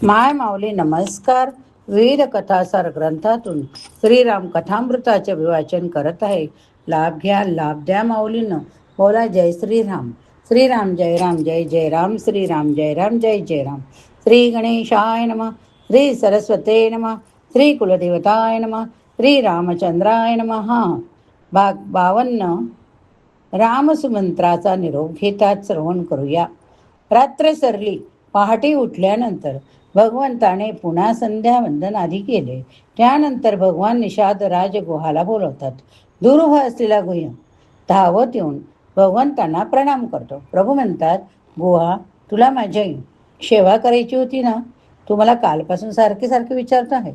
माय माऊली नमस्कार. विविध कथासार ग्रंथातून श्रीराम कथामृताचे विवाचन करत आहे. लाभ घ्या, लाभ द्या माऊलीनं. बोला जय श्रीराम. श्रीराम जय राम, जय जय राम. श्रीराम जय राम, जय जय राम. श्री गणेशाय नमः. श्री सरस्वते नमः. श्री कुलदेवताय नमः. श्री रामचंद्राय नमः. भाग 52. रामसुमंत्राचा निरोप घेतात श्रवण करूया. रात्र सरली. पहाटे उठल्यानंतर भगवंताने पुन्हा संध्या वंदन आधी केले. त्यानंतर भगवान निषाद राजगुहाला बोलवतात. दुरूह असलेला गुह धावत येऊन भगवंतांना प्रणाम करतो. प्रभू म्हणतात, गुहा, तुला माझी सेवा करायची होती ना? तू मला कालपासून सारखे सारखे विचारतो आहे.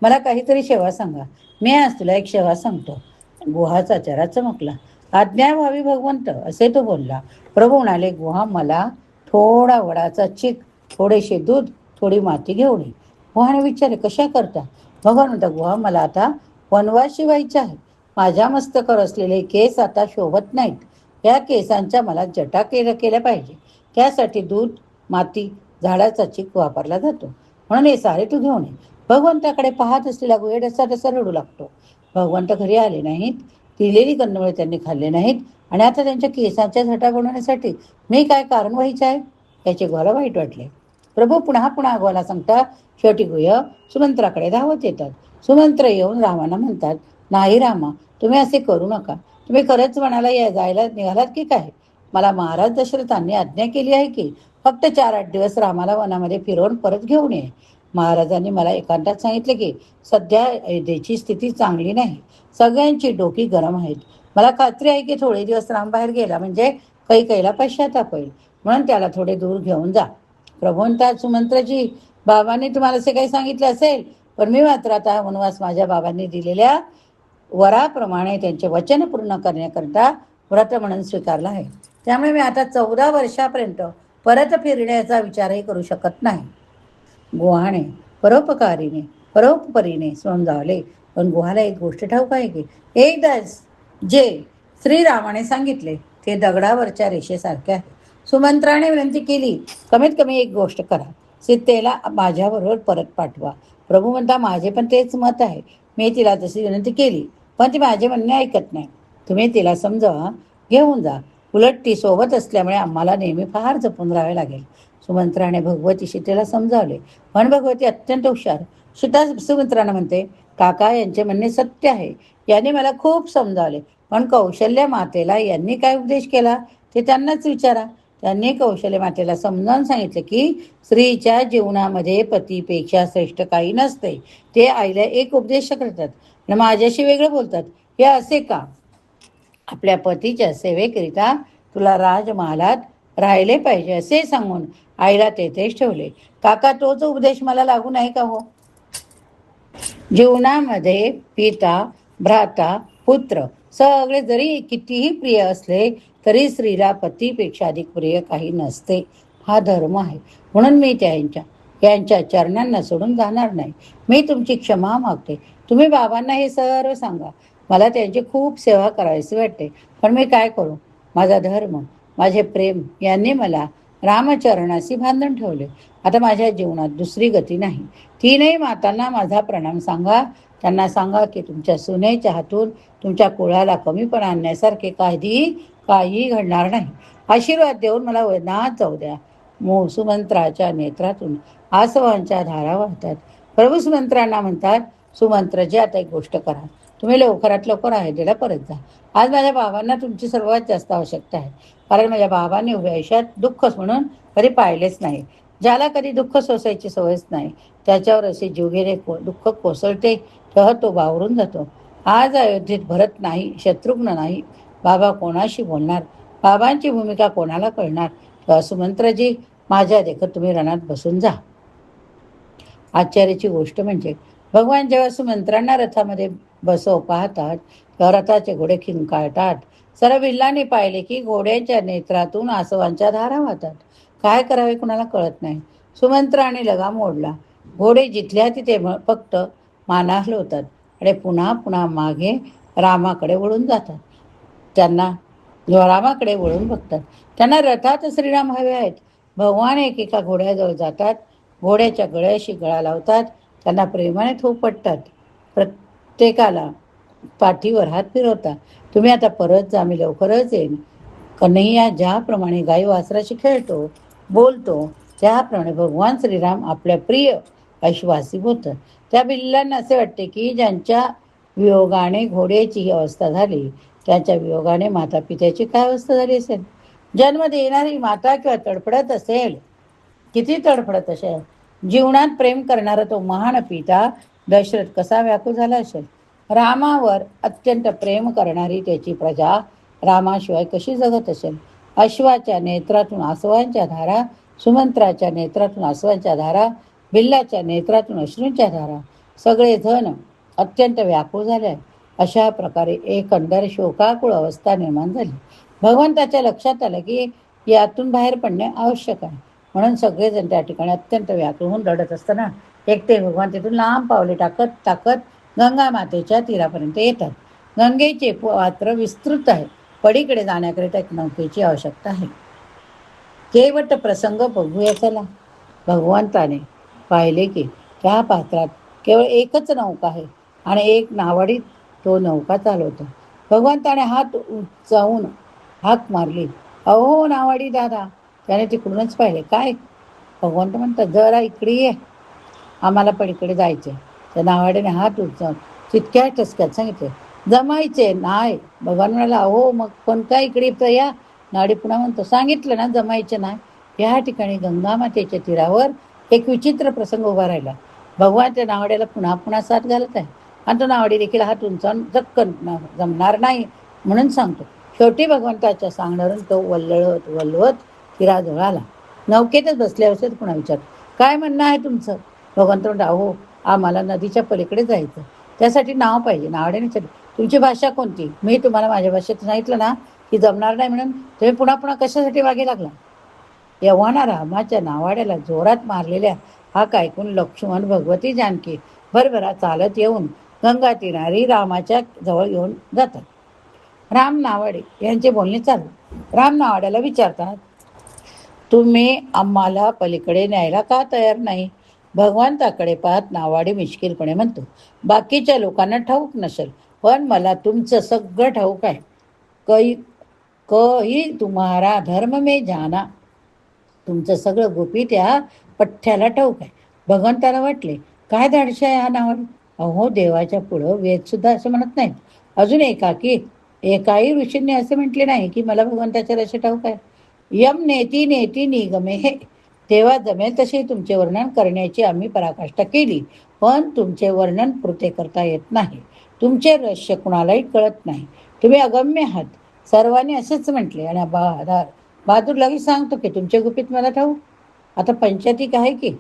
मला काहीतरी सेवा सांगा. मी आज तुला एक सेवा सांगतो. गुहाचा चेहरा चमकला. आज्ञा व्हावी भगवंत, असे तो बोलला. प्रभू म्हणाले, गुहा, मला थोडा वडाचा चीक, थोडेसे दूध, थोडी माती घेऊन ये. गुहाने विचारले, कशा करता? भगवान म्हणता, गुहा, मला आता वनवास शिवायचा आहे. माझ्या मस्तकावर असलेले केस आता शोभत नाहीत. या केसांच्या मला जटा केल्या पाहिजे. त्यासाठी दूध, माती, झाडाचा चीक वापरला जातो. म्हणून हे सारे तू घेऊन ये. भगवंताकडे पाहत असलेला गुहे डसा डसा रडू लागतो. भगवंत घरी आले नाहीत. दिलेली कंदमुळे त्यांनी खाल्ले नाहीत आणि आता त्यांच्या केसांच्या झटा बनवण्यासाठी मी काय कारण व्हायचं आहे? याचे गुहाला वाईट वाटले. प्रभू पुन्हा पुन्हा गुहाला सांगता. शेवटी गुह्य सुमंत्राकडे धावत येतात. सुमंत्र येऊन रामाना म्हणतात, नाही रामा, तुम्ही असे करू नका. तुम्ही खरंच वनाला जायला निघालात की काय? मला महाराज दशरथांनी आज्ञा केली आहे की फक्त 4-8 दिवस रामाला वनामध्ये फिरवून परत घेऊन ये. महाराजांनी मला एकांतात सांगितले की सध्या अयोध्येची स्थिती चांगली नाही. सगळ्यांची डोकी गरम आहेत. मला खात्री आहे की थोडे दिवस राम बाहेर गेला म्हणजे कैकेयीला पश्चाताप होईल. म्हणून त्याला थोडे दूर घेऊन जा. प्रभू म्हणतात, सुमंत्रजी, बाबांनी तुम्हाला असे काही सांगितले असेल, पण मी मात्र आता वनवास माझ्या बाबांनी दिलेल्या वराप्रमाणे त्यांचे वचन पूर्ण करण्याकरता व्रत म्हणून स्वीकारला आहे. त्यामुळे मी आता 14 वर्षापर्यंत परत फिरण्याचा विचारही करू शकत नाही. गुहाने परोपकारीने समजावले. पण गुहाला एक गोष्ट ठाऊक आहे की एकदाच जे श्रीरामाने सांगितले ते दगडावरच्या रेषेसारखे आहे. सुमंत्राने विनंती केली, कमीत कमी एक गोष्ट करा, सीतेला माझ्याबरोबर परत पाठवा. प्रभू म्हणता, माझे पण तेच मत आहे. मी तिला तशी विनंती केली, पण ती माझे म्हणणे ऐकत नाही. तुम्ही तिला समजावा, घेऊन जा. उलट ती सोबत असल्यामुळे आम्हाला नेहमी फार जपून राहावे लागेल. सुमंत्राने भगवती सीतेला समजावले, पण भगवती अत्यंत हुशार. सुमित्राने म्हणते, काका, यांचे म्हणणे सत्य आहे. यांनी मला खूप समजावले, पण कौशल्य मातेला यांनी काय उपदेश केला ते त्यांनाच विचारा. त्यांनी कौशल्य मातेला समजावून सांगितले की स्त्रीच्या जीवनामध्ये पतीपेक्षा श्रेष्ठ काही नसते. ते आईला एक उपदेश करतात आणि माझ्याशी वेगळं बोलतात. हे असे का? आपल्या पतीच्या सेवेकरिता तुला राजमहालात राहिले पाहिजे असे सांगून आईला तेथेच ठेवले. काका, तोच उपदेश मला लागू नाही का हो? जीवनामध्ये पिता, भ्राता, पुत्र सगळे जरी कितीही प्रिय असले तरी स्त्रीला पतीपेक्षा अधिक प्रिय काही नसते. हा धर्म आहे. म्हणून मी यांच्या चरणांना सोडून जाणार नाही. मी तुमची क्षमा मागते. तुम्ही बाबांना हे सर्व सांगा. मला त्यांची खूप सेवा करावीशी वाटते, पण मी काय करू? माझा धर्म, माझे प्रेम यांनी मला रामचरणाशी बांधून ठेवले. आता माझ्या जीवनात दुसरी गती नाही. तीनही मातांना माझा प्रणाम सांगा. त्यांना सांगा की तुमच्या सुनेच्या हातून तुमच्या कुळाला कमीपणा आणण्यासारखे काही घडणार नाही. आशीर्वाद देऊन मला वनात जाऊ द्या. सुमंत्राच्या नेत्रातून आसवांच्या धारा वाहतात. प्रभू सुमंत्रांना म्हणतात, सुमंत्रजी, आता एक गोष्ट करा. तुम्ही लवकरात लवकर अयोध्येला परत जा. आज माझ्या बाबांना तुमची सर्वात जास्त आवश्यकता आहे. कारण माझ्या बाबांनी उभ्या आयुष्यात दुःखच म्हणून कधी पाहिलेच नाही. ज्याला कधी दुःख सोसायची सवयच नाही, त्याच्यावर असे जीवघेणे दुःख कोसळते तेव्हा तो बावरून जातो. आज अयोध्येत भरत नाही, शत्रुघ्न नाही. बाबा कोणाशी बोलणार? बाबांची भूमिका कोणाला कळणार? तेव्हा सुमंत्रजी, माझ्या देखत तुम्ही रणात बसून जा. आश्चर्याची गोष्ट म्हणजे भगवान जेव्हा सुमंत्रांना रथामध्ये पाहतात तेव्हा रथाचे घोडे खिंकाळतात. सर्व भिल्लांनी पाहिले की घोड्यांच्या नेत्रातून आसवांच्या धारा वाहतात. काय करावे कुणाला कळत नाही. सुमंत्राने लगाम ओढला. घोडे जिथल्या तिथे फक्त माना हलवतात आणि पुन्हा पुन्हा मागे रामाकडे वळून जातात. रामाकडे वळून बघतात. त्यांना रथात श्रीराम हवे आहेत. भगवान एकेका घोड्याजवळ जातात. घोड्याच्या गळ्याशी गळा लावतात, त्यांना प्रेमाने थोपटतात, प्रत्येकाला पाठीवर हात फिरवतात. तुम्ही आता परत जा, मी लवकरच येईन. कन्हैया ज्याप्रमाणे गाई वासराशी खेळतो, बोलतो, त्याप्रमाणे भगवान श्रीराम आपल्या प्रिय ऐशवासी होतं. त्या बिल्लांना असे वाटते की ज्यांच्या वियोगाने घोड्याची ही अवस्था झाली, त्याच्या वियोगाने माता पित्याची काय अवस्था झाली असेल. जन्म देणारी माता किंवा तडफडत असेल, किती तडफडत असेल. जीवनात प्रेम करणारा तो महान पिता दशरथ कसा व्याकुळ झाला असेल. रामावर अत्यंत प्रेम करणारी त्याची प्रजा रामाशिवाय कशी जगत असेल. अश्वाच्या नेत्रातून आसवांच्या धारा, सुमंत्राच्या नेत्रातून आसवांच्या धारा, बिल्लाच्या नेत्रातून अश्रूंच्या धारा, सगळे जण अत्यंत व्याकुळ झाले. अशा प्रकारे एकंदर शोकाकुळ अवस्था निर्माण झाली. भगवंताच्या लक्षात आलं की यातून बाहेर पडणे आवश्यक आहे. म्हणून सगळेजण त्या ठिकाणी अत्यंत व्याकुळ होऊन रडत असताना एकटे भगवान तिथून लांब पावले टाकत टाकत गंगा मातेच्या तीरापर्यंत येतात. गंगेचे पात्र विस्तृत आहे. पलीकडे जाण्याकरिता एक नौकेची आवश्यकता आहे. केवट प्रसंग बघूया चला. भगवंताने पाहिले की त्या पात्रात केवळ एकच नौका आहे आणि एक नावाडीत तो नौका चालवतो. भगवंताने हात उंचावून हाक मारली, अहो नावाडी दादा. त्याने तिकडूनच पाहिले. काय? भगवंत म्हणतात, जरा इकडे ये, आम्हाला पलीकडे जायचे. त्या नावाडीने हात उंचावून तितक्या ठसक्यात सांगितले, जमायचे नाही. भगवान म्हणाला, अहो मग पण काय इकडे तर या. नाडी पुन्हा म्हणतो, सांगितलं ना जमायचे नाही. या ठिकाणी गंगा मातेच्या तीरावर एक विचित्र प्रसंग उभा राहिला. भगवान त्या नावाड्याला पुन्हा पुन्हा साथ घालत आहे आणि तो नावाडी देखील हात उंचावून जक्कन जमणार नाही म्हणून सांगतो. शेवटी भगवंताच्या सांगण्यावरून तो वल्लवत वल्लवत तीराजवळ आला. नौकेतच बसले असेल. पुन्हा विचार, काय म्हणणं आहे तुमचं? भगवंत म्हणतो, अहो आम्हाला नदीच्या पलीकडे जायचं, त्यासाठी नाव पाहिजे. नावाड्याने विचारले, तुमची भाषा कोणती? मी तुम्हाला माझ्या भाषेत सांगितलं ना की जमणार नाही म्हणून. तुम्ही पुन्हा पुन्हा कशासाठी मागे लागला? एव्हाना रामाच्या नावाड्याला जोरात मारलेल्या हाक ऐकून लक्ष्मण, भगवती, जानकी भरभरा चालत येऊन गंगा तीरारी रामाच्या जवळ येऊन जातात. राम नावाडे यांचे बोलणे चालू. राम नावाड्याला विचारतात, तुम्ही आम्हाला पलीकडे न्यायला का तयार नाही? भगवंताकडे पाहत नावाडी मिश्किलपणे म्हणतो, बाकीच्या लोकांना ठाऊक नसेल, पण मला तुमचं सगळं ठाऊक आहे. कही कही तुम्हारा धर्म में जाना. तुमचं सगळं गुपित या पठ्ठ्याला ठाऊक आहे. भगवंताला वाटले, काय धाडशी आहे हा नावाडी. अहो देवाच्या पुढं वेद सुद्धा असं म्हणत नाहीत. अजून एकाही ऋषींनी असे म्हटले नाही की मला भगवंताच्या रशी ठाऊक आहे. यम नेती नेती निगमे हे. तेव्हा जमेल तसे तुमचे वर्णन करण्याची आम्ही पराकाष्ठा केली, पण तुमचे वर्णन पुरते करता येत नाही. तुमचे रहस्य कुणालाही कळत नाही. तुम्ही अगम्य आहात. सर्वांनी असेच म्हटले आणि बहादूर लगेच सांगतो की तुमचे गुपित मला ठाऊक. आता पंचायतीक आहे की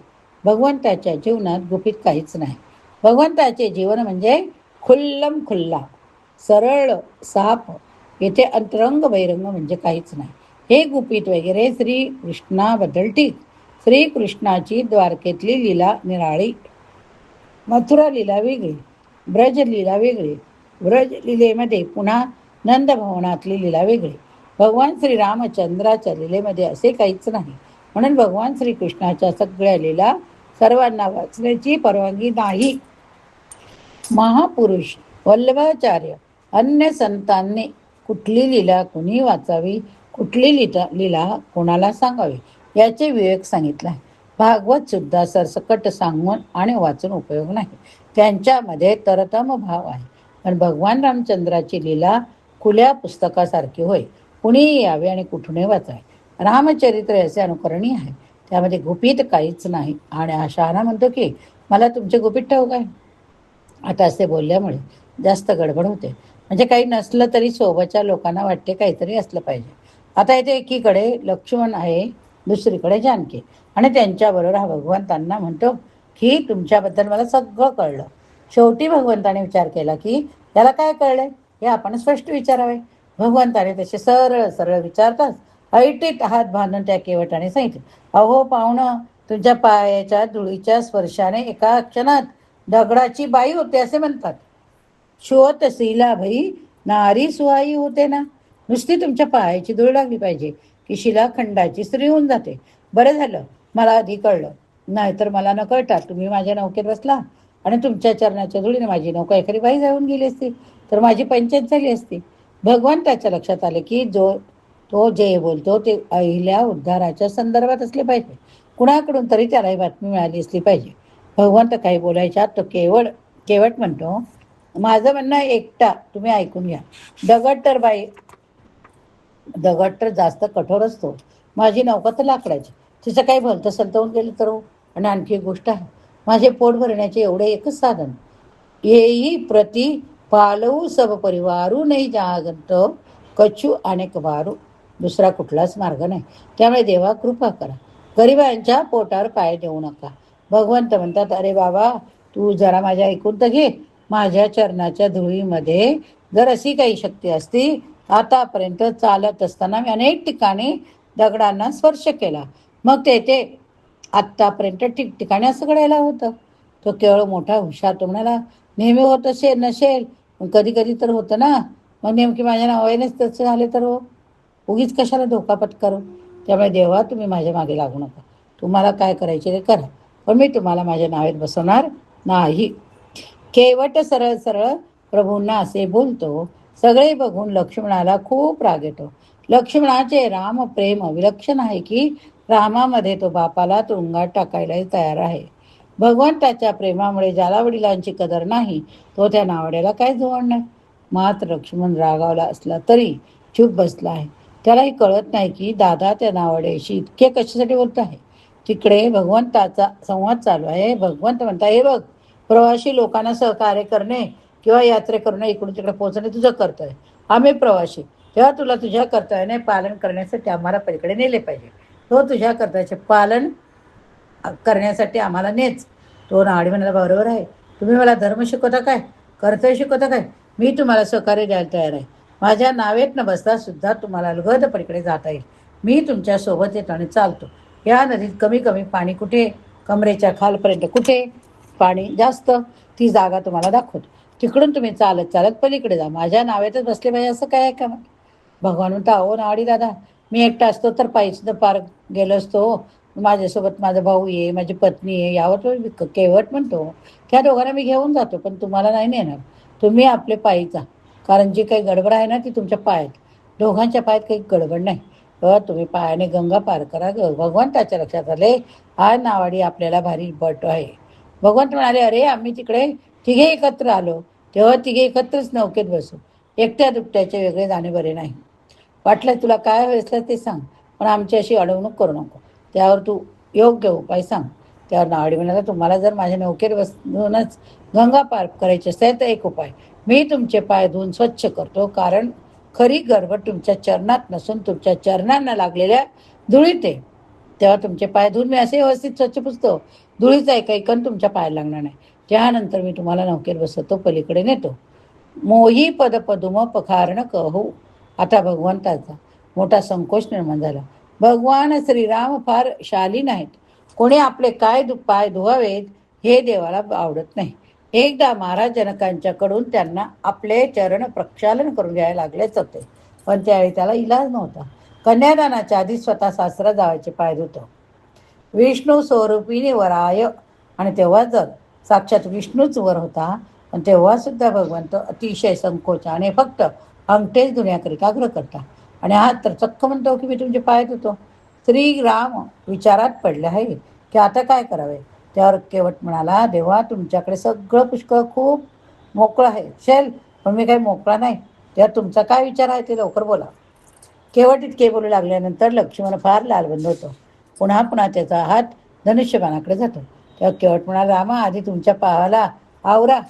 भगवंताच्या जीवनात गुपित काहीच नाही. भगवंताचे जीवन म्हणजे खुल्लम खुल्ला, सरळ साफ. येथे अंतरंग बहिरंग म्हणजे काहीच नाही. हे गुपित वगैरे श्रीकृष्णाबद्दल ठीक. श्रीकृष्णाची द्वारकेतली लीला निराळी, मथुरा लीला वेगळी, ब्रज लीला वेगळी. ब्रज लीलेमध्ये पुन्हा नंदभवनातली लीला वेगळी. भगवान श्रीरामचंद्राच्या लीलेमध्ये असे काहीच नाही. म्हणून भगवान श्रीकृष्णाच्या सगळ्या लीला सर्वांना वाचण्याची परवानगी नाही. महापुरुष वल्लभाचार्य अन्य संतांनी कुठली लीला कुणी वाचावी, कुठली लीला कोणाला सांगावी याचे विवेक सांगितला आहे. भागवत सुद्धा सरसकट सांगून आणि वाचून उपयोग नाही. त्यांच्यामध्ये तरतम भाव आहे. पण भगवान रामचंद्राची लीला खुल्या पुस्तकासारखी होय. कुणीही यावे आणि कुठूनही वाचावे. रामचरित्र असे अनुकरणीय आहे. त्यामध्ये गुपित काहीच नाही. आणि शहाणा म्हणतो की मला तुमचे गुपित ठाऊक आहे. आता असे बोलल्यामुळे जास्त गडबड होते. म्हणजे काही नसलं तरी सोबतच्या लोकांना वाटते काहीतरी असलं पाहिजे. आता इथे एकीकडे लक्ष्मण आहे, दुसरीकडे जानकी, आणि त्यांच्याबरोबर हा भगवंतांना म्हणतो की तुमच्याबद्दल मला सगळं कळलं. शेवटी भगवंताने विचार केला की त्याला काय कळलंय हे आपण स्पष्ट विचारावे. भगवंताने तसे सरळ सरळ विचारताच ऐटीत हात बांधून त्या केवटाने सांगितले, अहो पाहुणं, तुमच्या पायाच्या धुळीच्या स्पर्शाने एका क्षणात दगडाची बाई होते असे म्हणतात. शोत शिला भई नारी सुहाई होते ना. नुसती तुमच्या पायाची धूळ लागली पाहिजे की शिलाखंडाची स्त्री होऊन जाते. बरं झालं मला आधी कळलं. नाहीतर मला न कळता तुम्ही माझ्या नौकेत बसला आणि तुमच्या चरणाच्या धुळीने माझी नौका एखादी बाई जाऊन गेली असती तर माझी पंचायत झाली असती. भगवंताच्या लक्षात आले की तो जे बोलतो ते अहिल्या उद्धाराच्या संदर्भात असले पाहिजे. कुणाकडून तरी त्याला ही बातमी मिळाली असली पाहिजे. भगवंत काही बोलायच्या तो केवट म्हणतो, माझं म्हणणं एकटा तुम्ही ऐकून घ्या. दगड तर जास्त कठोर असतो. माझी नौका तर लाकडाची. तिचं काही भलतं सलतवून गेलं तर हो. आणि आणखी एक गोष्ट आहे, माझे पोट भरण्याचे एवढे एकच साधन, येई प्रति पालवू सब परिवारू नाही जागंत कचू अनेक वारू. दुसरा कुठलाच मार्ग नाही. त्यामुळे देवा कृपा करा, गरिबांच्या पोटावर पाय देऊ नका. भगवंत म्हणतात, अरे बाबा तू जरा माझ्या ऐकून तर घे. माझ्या चरणाच्या धुळीमध्ये जर अशी काही शक्ती असती, आतापर्यंत चालत असताना मी अनेक ठिकाणी दगडांना स्पर्श केला. मग ते आत्तापर्यंत ठिकठिकाणी असं घडायला होतं. तो केवळ मोठा हुशार. तो म्हणाला, नेहमी होत असेल नसेल पण कधी कधी तर होतं ना. मग नेमकी माझ्या नावानेच तसे झाले तर हो. उगीच कशाला धोका पत्करू. त्यामुळे देवा तुम्ही माझ्या मागे लागू नका. तुम्हाला काय करायचे ते करा, पण मी तुम्हाला माझ्या नावेत बसवणार नाही. केवट सरळ सरळ प्रभूंना असे बोलतो. सगळे बघून लक्ष्मणाला खूप राग येतो. लक्ष्मणाचे राम प्रेम विलक्षण आहे की रामामध्ये तो बापाला तुरुंगात टाकायलाही तयार आहे. भगवंताच्या प्रेमामुळे ज्याला वडिलांची कदर नाही तो त्या नावड्याला काय जोड नाही. मात्र लक्ष्मण रागावला असला तरी चूप बसला आहे. त्यालाही कळत नाही की दादा त्या नावड्याशी इतके कशासाठी बोलत आहे. तिकडे भगवंताचा संवाद चालू आहे. भगवंत म्हणता, हे बघ, प्रवासी लोकांना सहकार्य करणे किंवा यात्रे करणे, इकडून तिकडे पोहोचणे तुझं कर्तव्य. आम्ही प्रवासी, तेव्हा तुला तुझ्या कर्तव्याने पालन करण्यासाठी आम्हाला पलीकडे नेले पाहिजे. तो तुझ्या कर्तव्याचे पालन करण्यासाठी आम्हाला नेच. तो नाडी म्हणाला, बरोबर आहे. तुम्ही मला धर्म शिकवता काय, कर्तव्य शिकवता काय? मी तुम्हाला सहकार्य द्यायला तयार आहे. माझ्या नावेत न बसता सुद्धा तुम्हाला अलगद पलीकडे जाता येईल. मी तुमच्या सोबत येतो आणि चालतो. या नदीत कमी कमी पाणी कुठे, कमरेच्या खालपर्यंत कुठे पाणी जास्त, ती जागा तुम्हाला दाखवतो. तिकडून तुम्ही चालत चालत पलीकडे जा. माझ्या नावेतच बसले पाहिजे असं काय आहे का? भगवान म्हणता, अहो नाडी दादा, मी एकटा असतो तर पायी सुद्धा पार गेलो असतो. माझ्यासोबत माझा भाऊ आहे, माझी पत्नी आहे. यावर तो केवट म्हणतो, त्या दोघांना मी घेऊन जातो पण तुम्हाला नाही नेणार. तुम्ही आपले पायी जा, कारण जी काही गडबड आहे ना ती तुमच्या पायात. दोघांच्या पायात काही गडबड नाही. तुम्ही पायाने गंगा पार करा. भगवंताच्या लक्षात आले, हा नावाडी आपल्याला भारी बट आहे. भगवंत म्हणाले, अरे आम्ही तिकडे तिघे एकत्र आलो तेव्हा तिघे एकत्रच नौकेत बसू. एकट्या दुकट्याचे वेगळे जाणे बरे नाही. वाटलं तुला काय हवं ते सांग, पण आमची अशी अडवणूक करू नको. त्यावर तू योग्य उपाय सांग. त्यावर नावाडी म्हणाला, तुम्हाला जर माझ्या नौकेत बसूनच गंगा पार करायची असेल तर एक उपाय, मी तुमचे पाय धुवून स्वच्छ करतो. कारण खरी गडबड तुमच्या चरणात नसून तुमच्या चरणांना लागलेल्या धुळीत आहे. तेव्हा तुमचे पाय धुवून मी असे व्यवस्थित स्वच्छ पुसतो, धुळीचा एका कण तुमच्या पायाला लागणार नाही. त्यानंतर मी तुम्हाला नौकेत बसवतो, पलीकडे नेतो. मोही पद पदुम पखारण कहू. आता भगवंताचा मोठा संकोच निर्माण झाला. भगवान श्रीराम फार शालीन आहेत. कोणी आपले पाय धुवावेत हे देवाला आवडत नाही. एकदा महाराज जनकांच्याकडून त्यांना आपले चरण प्रक्षालन करून घ्यायला लागलेच होते, पण त्यावेळी त्याला इलाज नव्हता. कन्यादानाच्या आधी स्वतः सासरा जावायचे पाय धुतो. विष्णू स्वरूपिणी वराय, आणि तेव्हा जर साक्षात विष्णूच वर होता, पण तेव्हा सुद्धा भगवंत अतिशय संकोचाने फक्त अंगठेच धुण्याकरिता आग्रह करता. आणि हा तर चक्क म्हणतो की मी तुमचे पाय धुतो. श्रीराम विचारात पडले आहे की आता काय करावे. त्यावर केवट म्हणाला, देवा तुमच्याकडे सगळं पुष्कळ खूप मोकळं आहे शेल, पण मी काही मोकळा नाही. तेव्हा तुमचा काय विचार आहे ते लवकर बोला. केवट इतके बोलू लागल्यानंतर लक्ष्मण फार लालबंद होतो. पुन्हा पुन्हा त्याचा हात धनुष्यबाणाकडे जातो. तेव्हा केवट म्हणाला, रामा आधी तुमच्या पायाला आवरा.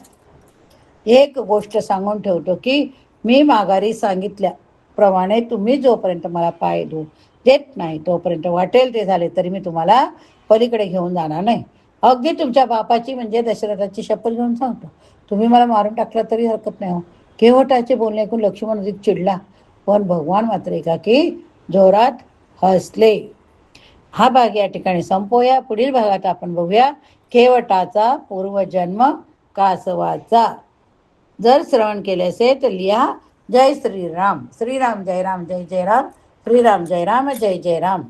एक गोष्ट सांगून ठेवतो की मी माघारी सांगितल्याप्रमाणे तुम्ही जोपर्यंत मला पाय धुवून देत नाही तोपर्यंत वाटेल ते झाले तरी मी तुम्हाला पलीकडे घेऊन जाणार नाही. अगदी तुमच्या बापाची म्हणजे दशरथाची शपथ घेऊन सांगतो, तुम्ही मला मारून टाकला तरी हरकत नाही हो. केवटाचे बोलणे ऐकून लक्ष्मण अधिक चिडला, पण भगवान मात्र एकाकी जोरात हसले. हा भाग या ठिकाणी संपवूया. पुढील भागात आपण बघूया केवटाचा पूर्वजन्म कासवाचा. जर श्रवण केले असेल तर लिहा जय श्रीराम. श्रीराम जय राम जय जय राम. श्रीराम जय राम जय जय राम.